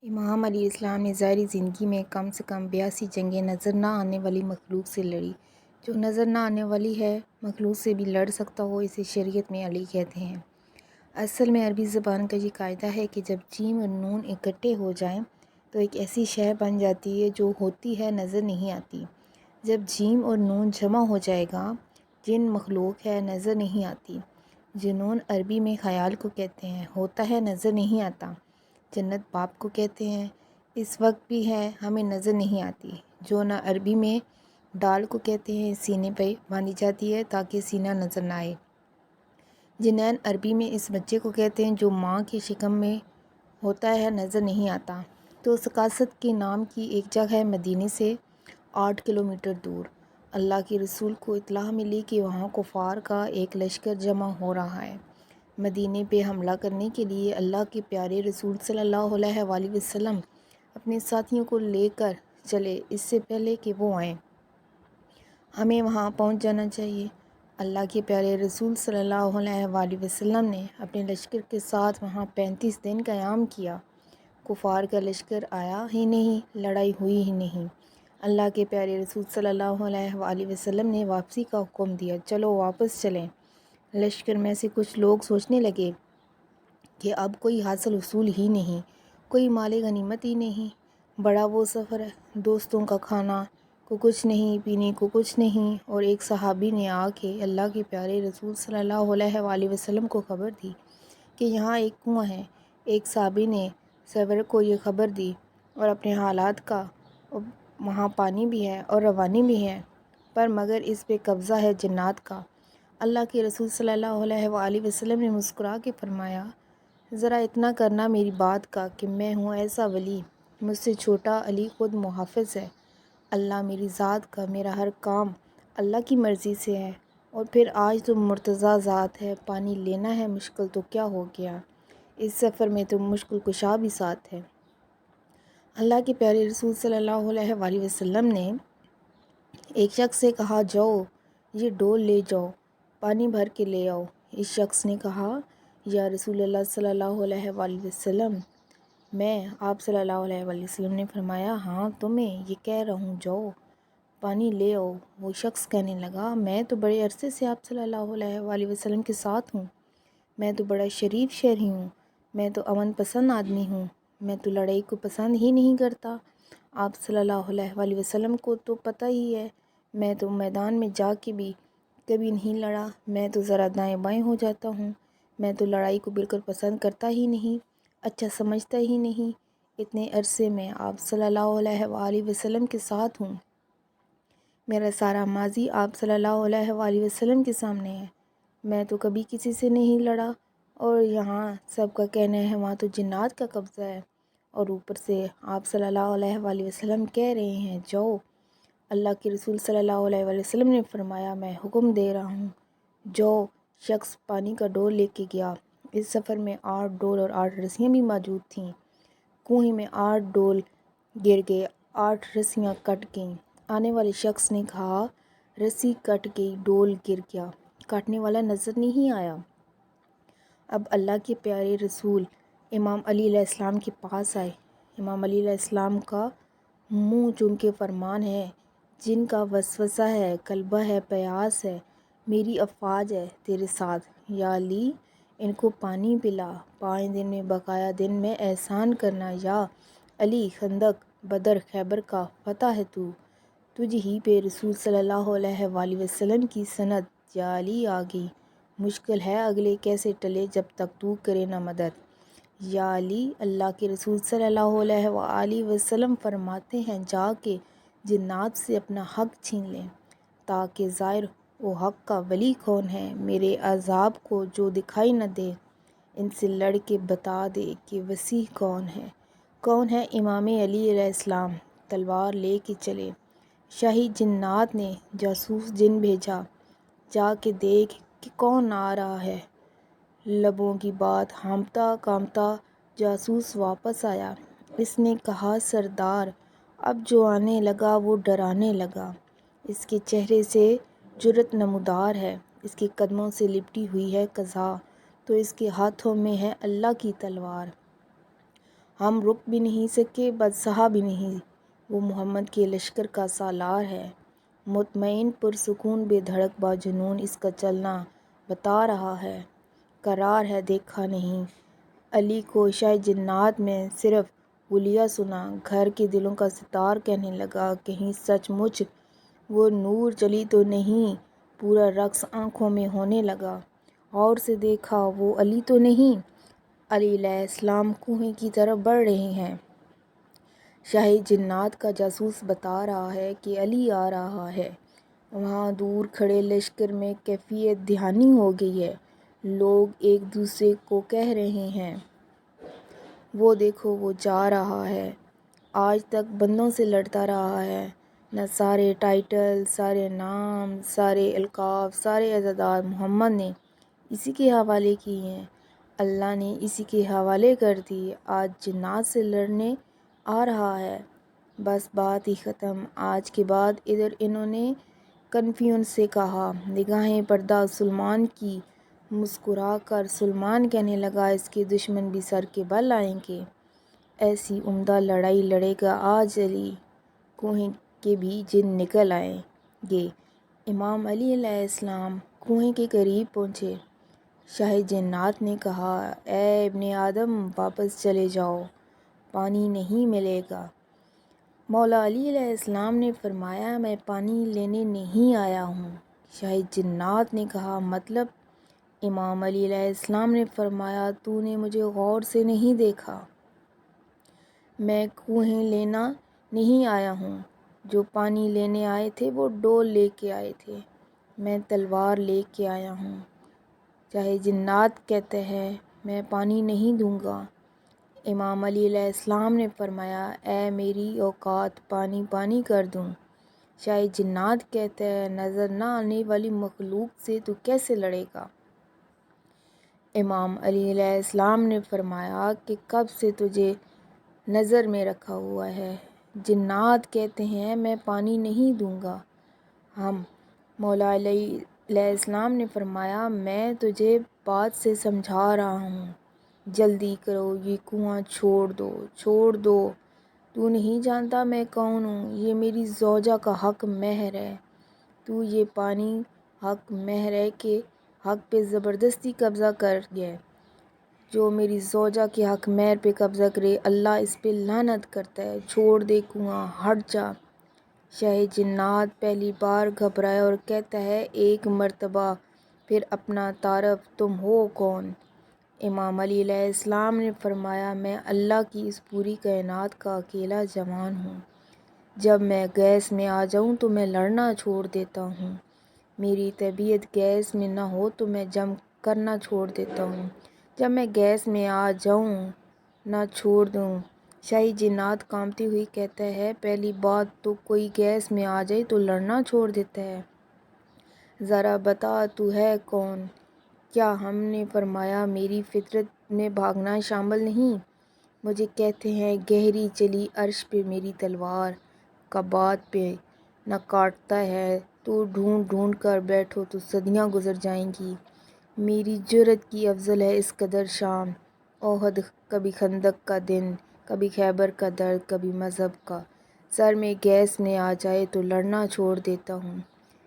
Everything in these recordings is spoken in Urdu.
امام علیہ السلام نے ظاہری زندگی میں کم سے کم 82 جنگیں نظر نہ آنے والی مخلوق سے لڑی۔ جو نظر نہ آنے والی ہے مخلوق سے بھی لڑ سکتا ہو، اسے شریعت میں علی کہتے ہیں۔ اصل میں عربی زبان کا یہ قاعدہ ہے کہ جب جیم اور نون اکٹھے ہو جائیں تو ایک ایسی شے بن جاتی ہے جو ہوتی ہے نظر نہیں آتی۔ جب جیم اور نون جمع ہو جائے گا، جن مخلوق ہے نظر نہیں آتی۔ جنون عربی میں خیال کو کہتے ہیں، ہوتا ہے نظر نہیں آتا۔ جنت باپ کو کہتے ہیں، اس وقت بھی ہے ہمیں نظر نہیں آتی۔ جو نہ عربی میں ڈال کو کہتے ہیں، سینے پہ باندھی جاتی ہے تاکہ سینہ نظر نہ آئے۔ جنین عربی میں اس بچے کو کہتے ہیں جو ماں کے شکم میں ہوتا ہے نظر نہیں آتا۔ تو سکاست کے نام کی ایک جگہ ہے مدینے سے 8 کلومیٹر دور۔ اللہ کے رسول کو اطلاع ملی کہ وہاں کفار کا ایک لشکر جمع ہو رہا ہے۔ مدینے پہ حملہ کرنے کے لیے اللہ کے پیارے رسول صلی اللہ علیہ وآلہ وسلم اپنے ساتھیوں کو لے کر چلے اس سے پہلے کہ وہ آئیں۔ ہمیں وہاں پہنچ جانا چاہیے۔ اللہ کے پیارے رسول صلی اللہ علیہ وآلہ وسلم نے اپنے لشکر کے ساتھ وہاں 35 دن قیام کیا۔ کفار کا لشکر آیا ہی نہیں، لڑائی ہوئی ہی نہیں۔ اللہ کے پیارے رسول صلی اللہ علیہ وآلہ وسلم نے واپسی کا حکم دیا، چلو واپس چلیں۔ لشکر میں سے کچھ لوگ سوچنے لگے کہ اب کوئی حاصل حصول ہی نہیں، کوئی مال غنیمت ہی نہیں، بڑا وہ سفر ہے، دوستوں کا کھانا کو کچھ نہیں، پینے کو کچھ نہیں۔ اور ایک صحابی نے آ کے اللہ کے پیارے رسول صلی اللہ علیہ وآلہ وسلم کو خبر دی کہ یہاں ایک کنواں ہے۔ ایک صحابی نے سرور کو یہ خبر دی اور اپنے حالات کا، وہاں پانی بھی ہے اور روانی بھی ہے، پر مگر اس پہ قبضہ ہے جنات کا۔ اللہ کے رسول صلی اللہ علیہ وآلہ وسلم نے مسکرا کے فرمایا، ذرا اتنا کرنا میری بات کا کہ میں ہوں ایسا ولی، مجھ سے چھوٹا علی خود محافظ ہے۔ اللہ میری ذات کا، میرا ہر کام اللہ کی مرضی سے ہے، اور پھر آج تو مرتضیٰ ذات ہے، پانی لینا ہے مشکل تو کیا ہو گیا، اس سفر میں تو مشکل کشا بھی ساتھ ہے۔ اللہ کے پیارے رسول صلی اللہ علیہ وآلہ وسلم نے ایک شخص سے کہا، جاؤ یہ ڈول لے جاؤ، پانی بھر کے لے آؤ۔ اس شخص نے کہا، یا رسول اللہ صلی اللہ علیہ وآلہ وسلم، میں؟ آپ صلی اللہ علیہ وآلہ وسلم نے فرمایا، ہاں تمہیں یہ کہہ رہا ہوں، جاؤ پانی لے آؤ۔ وہ شخص کہنے لگا، میں تو بڑے عرصے سے آپ صلی اللہ علیہ وآلہ وسلم کے ساتھ ہوں، میں تو بڑا شریف شہری ہوں، میں تو امن پسند آدمی ہوں، میں تو لڑائی کو پسند ہی نہیں کرتا۔ آپ صلی اللہ علیہ وآلہ وسلم کو تو پتہ ہی ہے، میں تو میدان میں جا کے بھی کبھی نہیں لڑا، میں تو ذرا دائیں بائیں ہو جاتا ہوں، میں تو لڑائی کو بالکل پسند کرتا ہی نہیں، اچھا سمجھتا ہی نہیں۔ اتنے عرصے میں آپ صلی اللہ علیہ وآلہ وسلم کے ساتھ ہوں، میرا سارا ماضی آپ صلی اللہ علیہ وآلہ وسلم کے سامنے ہے، میں تو کبھی کسی سے نہیں لڑا، اور یہاں سب کا کہنا ہے وہاں تو جنات کا قبضہ ہے، اور اوپر سے آپ صلی اللہ علیہ وآلہ وسلم کہہ رہے ہیں جاؤ۔ اللہ کے رسول صلی اللہ علیہ وآلہ وسلم نے فرمایا، میں حکم دے رہا ہوں، جو شخص پانی کا ڈول لے کے گیا۔ اس سفر میں 8 ڈول اور 8 رسیاں بھی موجود تھیں۔ کنویں میں 8 ڈول گر گئے، 8 رسیاں کٹ گئیں۔ آنے والے شخص نے کہا، رسی کٹ گئی، ڈول گر گیا، کاٹنے والا نظر نہیں آیا۔ اب اللہ کے پیارے رسول امام علی علیہ السلام کے پاس آئے۔ امام علی علیہ السلام کا منہ چوم کے فرمان ہے، جن کا وسوسہ ہے، غلبہ ہے، پیاس ہے، میری افواج ہے تیرے ساتھ، یا علی ان کو پانی پلا، 5 دن میں بقایا دن میں احسان کرنا، یا علی خندق، بدر، خیبر کا فتح ہے تو، تجھ ہی پہ رسول صلی اللہ علیہ وآلہ وسلم کی سند، یا علی آ گئی، مشکل ہے اگلے کیسے ٹلے جب تک تو کرے نہ مدد، یا علی اللہ کے رسول صلی اللہ علیہ وآلہ وسلم فرماتے ہیں، جا کے جنات سے اپنا حق چھین لیں تاکہ ظاہر وہ حق کا ولی کون ہے، میرے عذاب کو جو دکھائی نہ دے، ان سے لڑ کے بتا دے کہ وسیع کون ہے امام علی علیہ السلام، تلوار لے کے چلے۔ شاہی جنات نے جاسوس جن بھیجا، جا کے دیکھ کہ کون آ رہا ہے۔ لبوں کی بات ہامتا کامتا جاسوس واپس آیا، اس نے کہا، سردار اب جو آنے لگا وہ ڈرانے لگا، اس کے چہرے سے جرأت نمودار ہے، اس کے قدموں سے لپٹی ہوئی ہے قضا، تو اس کے ہاتھوں میں ہے اللہ کی تلوار۔ ہم رک بھی نہیں سکے، بدسہا بھی نہیں۔ وہ محمد کے لشکر کا سالار ہے، مطمئن پرسکون بے دھڑک با جنون اس کا چلنا بتا رہا ہے، قرار ہے دیکھا نہیں۔ علی کو شاہ جنات میں صرف حلیہ سنا، گھر کے دلوں کا ستار کہنے لگا، کہیں سچ مچ وہ نور چلی تو نہیں؟ پورا رقص آنکھوں میں ہونے لگا، غور سے دیکھا وہ علی تو نہیں۔ علی علیہ السلام کنویں کی طرف بڑھ رہے ہیں۔ شاہ جنات کا جاسوس بتا رہا ہے کہ علی آ رہا ہے۔ وہاں دور کھڑے لشکر میں کیفیت دہانی ہو گئی ہے، لوگ ایک دوسرے کو کہہ رہے ہیں، وہ دیکھو وہ جا رہا ہے، آج تک بندوں سے لڑتا رہا ہے، نہ سارے ٹائٹل، سارے نام، سارے القاب، سارے اعزازات محمد نے اسی کے حوالے کیے ہیں، اللہ نے اسی کے حوالے کر دی، آج جنات سے لڑنے آ رہا ہے، بس بات ہی ختم۔ آج کے بعد ادھر انہوں نے کنفیوژن سے کہا، نگاہیں پردہ سلمان کی، مسکرا کر سلمان کہنے لگا، اس کے دشمن بھی سر کے بل آئیں گے، ایسی عمدہ لڑائی لڑے گا آج علی، کنویں کے بھی جن نکل آئیں گے۔ امام علی علیہ السلام کنویں کے قریب پہنچے۔ شاہ جنات نے کہا، اے ابن آدم واپس چلے جاؤ، پانی نہیں ملے گا۔ مولا علی علیہ السلام نے فرمایا، میں پانی لینے نہیں آیا ہوں۔ شاہ جنات نے کہا، مطلب؟ امام علی علیہ السلام نے فرمایا، تو نے مجھے غور سے نہیں دیکھا، میں کنویں لینا نہیں آیا ہوں، جو پانی لینے آئے تھے وہ ڈول لے کے آئے تھے، میں تلوار لے کے آیا ہوں۔ شاہ جنات کہتے ہیں، میں پانی نہیں دوں گا۔ امام علی علیہ السلام نے فرمایا، اے میری اوقات، پانی پانی کر دوں۔ شاہ جنات کہتے ہیں، نظر نہ آنے والی مخلوق سے تو کیسے لڑے گا؟ امام علی علیہ السلام نے فرمایا کہ کب سے تجھے نظر میں رکھا ہوا ہے؟ جنات کہتے ہیں، میں پانی نہیں دوں گا۔ مولا علی علیہ السلام نے فرمایا، میں تجھے بات سے سمجھا رہا ہوں، جلدی کرو، یہ کنواں چھوڑ دو، تو نہیں جانتا میں کون ہوں، یہ میری زوجہ کا حق مہر ہے، تو یہ پانی حق مہر ہے کے حق پہ زبردستی قبضہ کر گئے، جو میری زوجہ کے حق مہر پہ قبضہ کرے اللہ اس پہ لعنت کرتا ہے، چھوڑ دے کنواں، ہٹ جا۔ شاہ جنات پہلی بار گھبرایا اور کہتا ہے، ایک مرتبہ پھر اپنا تعارف، تم ہو کون؟ امام علی علیہ السلام نے فرمایا، میں اللہ کی اس پوری کائنات کا اکیلا جوان ہوں، جب میں گیس میں آ جاؤں تو میں لڑنا چھوڑ دیتا ہوں، میری طبیعت گیس میں نہ ہو تو میں جنگ کرنا چھوڑ دیتا ہوں، جب میں گیس میں آ جاؤں نہ چھوڑ دوں۔ شاہ جنات کانپتے ہوئے کہتا ہے، پہلی بات تو کوئی گیس میں آ جائے تو لڑنا چھوڑ دیتا ہے، ذرا بتا تو ہے کون؟ کیا ہم نے فرمایا میری فطرت میں بھاگنا شامل نہیں؟ مجھے کہتے ہیں، گہری چلی عرش پہ میری تلوار، کعبات پہ نہ کاٹتا ہے، تو ڈھونڈ ڈھونڈ کر بیٹھو تو صدیاں گزر جائیں گی، میری جرأت کی افضل ہے اس قدر شان، احد، کبھی خندق کا دن، کبھی خیبر کا درد، کبھی مذہب کا، سر میں گیس میں آ جائے تو لڑنا چھوڑ دیتا ہوں۔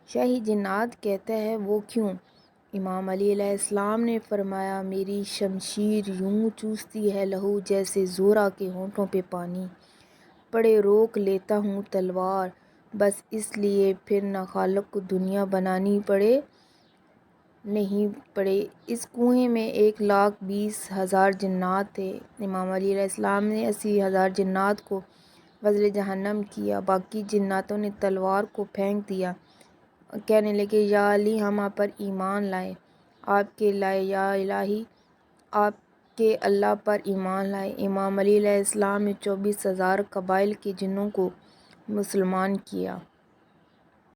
شاہ جنات کہتا ہے، وہ کیوں؟ امام علی علیہ السلام نے فرمایا، میری شمشیر یوں چوستی ہے لہو جیسے زورا کے ہونٹوں پہ پانی، پڑے روک لیتا ہوں تلوار، بس اس لیے پھر نہ خالق کو دنیا بنانی پڑے نہیں پڑے۔ اس کنویں میں 1,20,000 جنات تھے، امام علی علیہ السلام نے 80,000 جنات کو وصل جہنم کیا، باقی جناتوں نے تلوار کو پھینک دیا، کہنے لگے، یا علی ہم آپ پر ایمان لائے، آپ کے لائے، یا الہی آپ کے اللہ پر ایمان لائے۔ امام علی علیہ السلام نے 24,000 قبائل کے جنوں کو مسلمان کیا۔